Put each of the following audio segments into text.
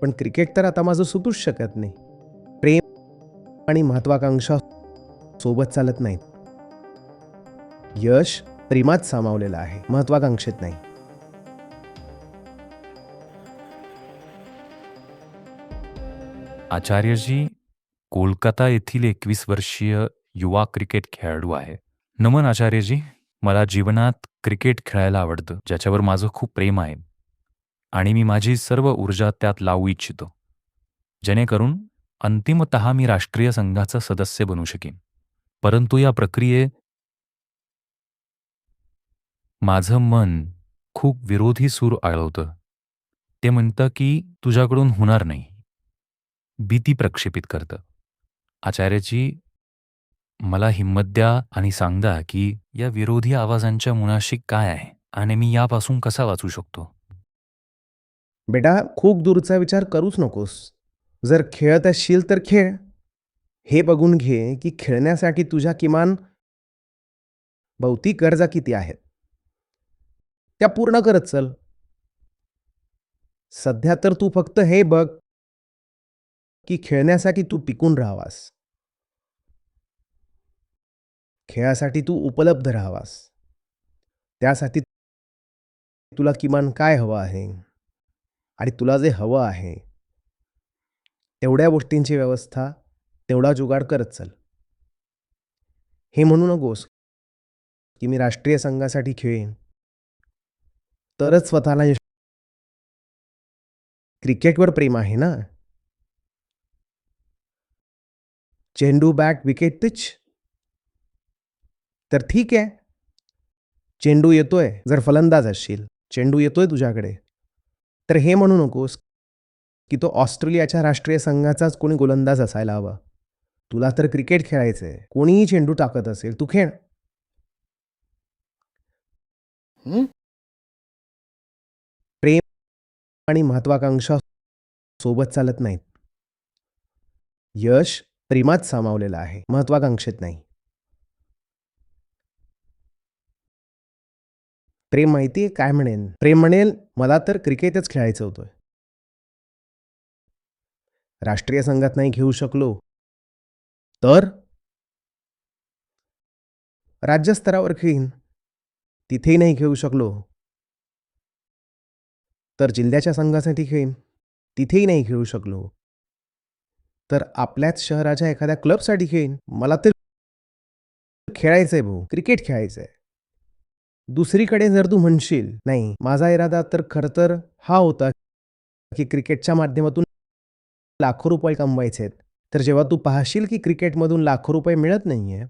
पण क्रिकेट तर आता माझं सुटूच शकत नाही. प्रेम आणि महत्वाकांक्षा सोबत चालत नाहीत. यश प्रेमात सामावलेलं आहे, महत्वाकांक्षेत नाही. आचार्यजी कोलकाता येथील 21 वर्षीय युवा क्रिकेट खेळाडू आहे. नमन आचार्यजी, मला जीवनात क्रिकेट खेळायला आवडतं, ज्याच्यावर माझं खूप प्रेम आहे आणि मी माझी सर्व ऊर्जा त्यात लावू इच्छितो, जेणेकरून अंतिमतः मी राष्ट्रीय संघाचा सदस्य बनू शकेन. परंतु या प्रक्रियेत माझं मन खूप विरोधी सूर आळवतं. ते म्हणतं की तुझ्याकडून होणार नाही. भीती प्रक्षेपित करतं. आचार्यजी, मला हिंमत द्या आणि सांगा की या विरोधी आवाजांच्या मुळाशी काय आहे आणि मी यापासून कसा वाचू शकतो? बेटा, खूप दूरचा विचार करूच नकोस. जर खेळत असशील तर खेळ. हे बघून घे की खेळण्यासाठी तुझ्या किमान भौतिक गरजा किती आहेत. त्या पूर्ण करत चल. सध्या तर तू फक्त हे बघ की खेळण्यासाठी तू टिकून राहावास. खेळासाठी तू उपलब्ध राहावास. त्यासाठी तुला किमान काय हवं आहे आणि तुला जे हवं आहे तेवढ्या गोष्टींची व्यवस्था, तेवढा जुगाड करत चल. हे म्हणू नकोस की मी राष्ट्रीय संघासाठी खेळेन तरच स्वतःला यश. क्रिकेटवर प्रेम आहे ना. चेंडू, बॅट, विकेट, पिच. तर ठीक आहे. चेंडू येतोय, जर फलंदाज असशील, चेंडू येतोय तुझ्याकडे, तर हे म्हणू नकोस की तो ऑस्ट्रेलियाच्या राष्ट्रीय संघाचाच कोणी गोलंदाज असायला हवा. तुला तर क्रिकेट खेळायचंय. कोणीही चेंडू टाकत असेल, तू खेळ. प्रेम आणि महत्वाकांक्षा सोबत चालत नाहीत. यश प्रेमात सामावलेलं आहे, महत्वाकांक्षेत नाही. प्रेम माहितीये काय म्हणेन? प्रेम म्हणेल, मला तर क्रिकेटच खेळायचं होतं. राष्ट्रीय संघात नाही खेळू शकलो तर राज्यस्तरावर खेळीन. तिथेही नाही खेळू शकलो तर जिल्ह्याच्या संघासाठी खेळीन. तिथेही नाही खेळू शकलो तर आपल्याच शहराच्या एखाद्या क्लबसाठी खेळीन. मला तर खेळायचंय भाऊ, क्रिकेट खेळायचंय. दुसरीकडे जर तू म्हणशील, नाही माझा इरादा तर खरं तर हा होता की क्रिकेटच्या माध्यमातून लाखो रुपये कमवायचे आहेत. तर जेव्हा तू पाहशील की क्रिकेटमधून लाखो रुपये मिळत नाहीये,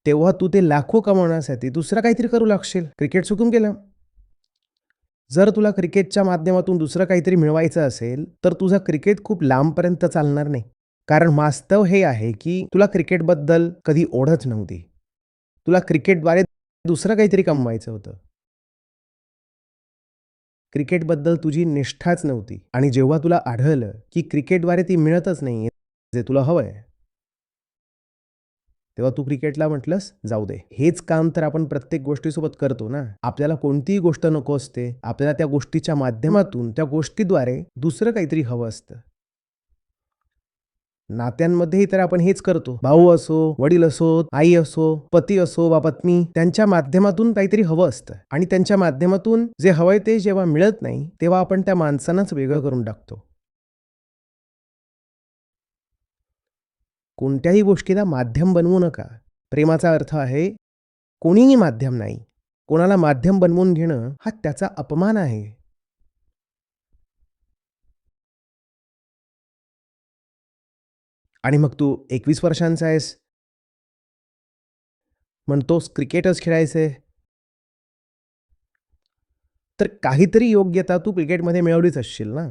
तेव्हा तू ते लाखो कमवण्यासाठी दुसरं काहीतरी करू लागशील. क्रिकेट चुकून गेलं. जर तुला क्रिकेटच्या माध्यमातून दुसरं काहीतरी मिळवायचं असेल, तर तुझं क्रिकेट खूप लांबपर्यंत चालणार नाही. कारण वास्तव हे आहे की तुला क्रिकेटबद्दल कधी ओढच नव्हती. तुला क्रिकेटद्वारे दुसरं काहीतरी कमवायचं होतं. क्रिकेटबद्दल तुझी निष्ठाच नव्हती आणि जेव्हा तुला आढळलं की क्रिकेटद्वारे ती मिळतच नाहीये जे तुला हवंय, तेव्हा तू क्रिकेटला म्हटलंस, जाऊ दे. हेच काम तर आपण प्रत्येक गोष्टीसोबत करतो ना. आपल्याला कोणतीही गोष्ट नको असते. आपल्याला त्या गोष्टीच्या माध्यमातून, त्या गोष्टीद्वारे दुसरं काहीतरी हवं असतं. नात्यांमध्येही तर आपण हेच करतो. भाऊ असो, वडील असो, आई असो, पती असो वा पत्नी, त्यांच्या माध्यमातून काहीतरी हवं असतं आणि त्यांच्या माध्यमातून जे हवंय ते जेव्हा मिळत नाही, तेव्हा आपण त्या माणसांनाच वेगळं करून टाकतो. कोणत्याही गोष्टीला माध्यम बनवू नका. प्रेमाचा अर्थ आहे कोणीही माध्यम नाही. कोणाला माध्यम बनवून घेणं हा त्याचा अपमान आहे. आणि मग तू 21 वर्षांचा आहेस, म्हणतोस क्रिकेटच खेळायचंय. तर काहीतरी योग्यता तू क्रिकेटमध्ये मिळवलीच असशील ना.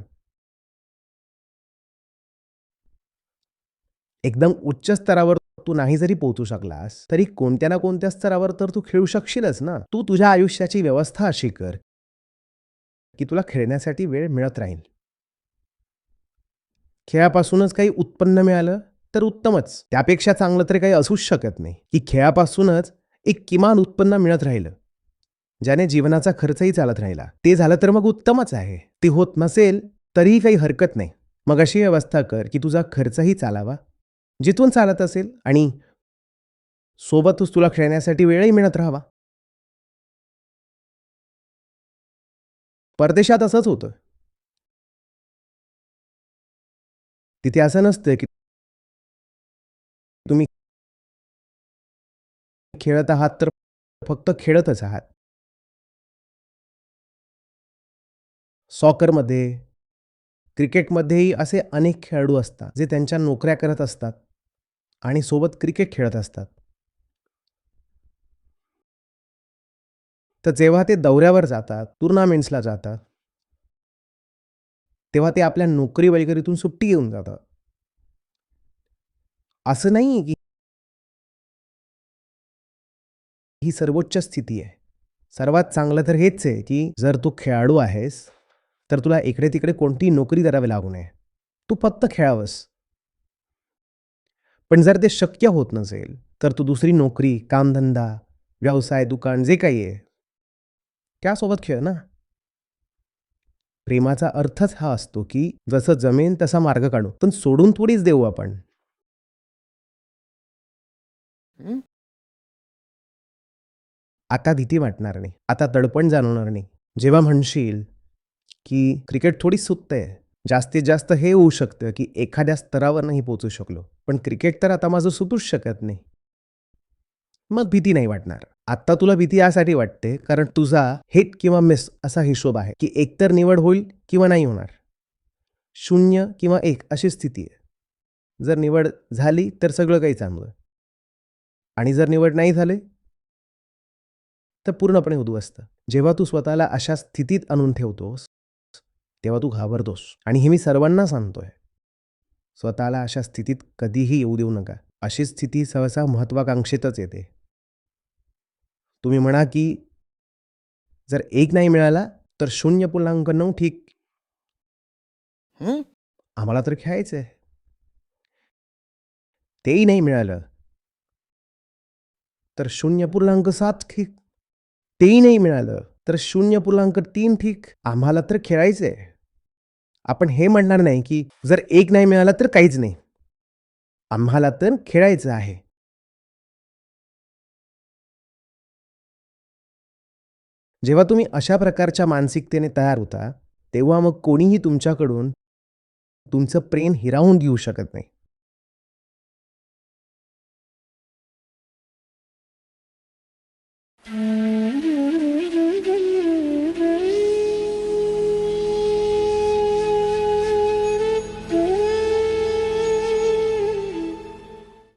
एकदम उच्च स्तरावर तू नाही जरी पोहोचू शकलास, तरी कोणत्या ना कोणत्या स्तरावर तर तू खेळू शकशीलच ना. तू तुझ्या आयुष्याची व्यवस्था अशी कर की तुला खेळण्यासाठी वेळ मिळत राहील. खेळापासूनच काही उत्पन्न मिळालं तर उत्तमच. त्यापेक्षा चांगलं तरी काही असूच शकत नाही, की खेळापासूनच एक किमान उत्पन्न मिळत राहिलं, ज्याने जीवनाचा खर्चही चालत राहिला. ते झालं तर मग उत्तमच आहे. ते होत नसेल तरीही काही हरकत नाही. मग अशी व्यवस्था कर की तुझा खर्चही चालावा, जिथून चालत असेल, आणि सोबतच तुला खेळण्यासाठी वेळही मिळत राहावा. परदेशात असंच होतं. तिथे असं नसतं की तुम्ही खेळत आहात तर फक्त खेळतच आहात. सॉकरमध्ये, क्रिकेटमध्येही असे अनेक खेळाडू असतात, जे त्यांच्या नोकऱ्या करत असतात आणि सोबत क्रिकेट खेळत असतात. तर जेव्हा ते दौऱ्यावर जातात, टुर्नामेंट्सला जातात, तेव्हा ते आपल्या नोकरी वगैरेतून सुट्टी घेऊन जातात. असं नाही की ही सर्वोच्च स्थिती आहे. सर्वात चांगलं तर हेच आहे, की जर तू खेळाडू आहेस, तर तुला इकडे-तिकडे कोणतीही नोकरी करावी लागू नये. तू फक्त खेळावंस. पण जर ते शक्य होत नसेल, तर तू दुसरी नोकरी, कामधंदा, व्यवसाय, दुकान जे काही आहे, त्यासोबत खेळ ना. प्रेमाचा अर्थच हा असतो, की जसं जमेन तसा मार्ग काढू. पण सोडून थोडीच देऊ आपण. हं? आता भीती वाटणार नाही. आता दडपण जाणवणार नाही. जेव्हा म्हणशील, की क्रिकेट थोडी सुटतंय. जास्तीत जास्त हे होऊ शकतं, की एखाद्या स्तरावर नाही पोहोचू शकलो. पण क्रिकेट तर आता माझं सुटूच शकत नाही. मग भीती नाही वाटणार. आत्ता तुला भीती यासाठी वाटते, कारण तुझा हिट किंवा मिस असा हिशोब आहे, की एकतर निवड होईल किंवा नाही होणार. 0 किंवा 1 अशी स्थिती आहे. जर निवड झाली, तर सगळं काही चांगलं, आणि जर निवड नाही झाली, तर पूर्णपणे उद्ध्वस्त. जेव्हा तू स्वतःला अशा स्थितीत आणून ठेवतोस, तेव्हा तू घाबरतोस, आणि हे मी सर्वांना सांगतोय. स्वतःला अशा स्थितीत कधीही येऊ देऊ नका. अशी स्थिती सहसा महत्त्वाकांक्षेतच येते. तुम्ही म्हणा, की जर 1 नाही मिळाला, तर 0.9 ठीक. हं? आम्हाला तर खेळायचंय. तेही नाही मिळालं, तर 0.7 ठीक. तेही नाही मिळालं, तर 0.3 ठीक. आम्हाला तर खेळायचंय. आपण हे म्हणणार नाही, की जर 1 नाही मिळाला तर काहीच नाही. आम्हाला तर खेळायचं आहे. जेव्हा तुम्ही अशा प्रकारच्या मानसिकतेने तयार होता, तेव्हा मग कोणीही तुमच्याकडून तुमचं प्रेम हिरावून घेऊ शकत नाही.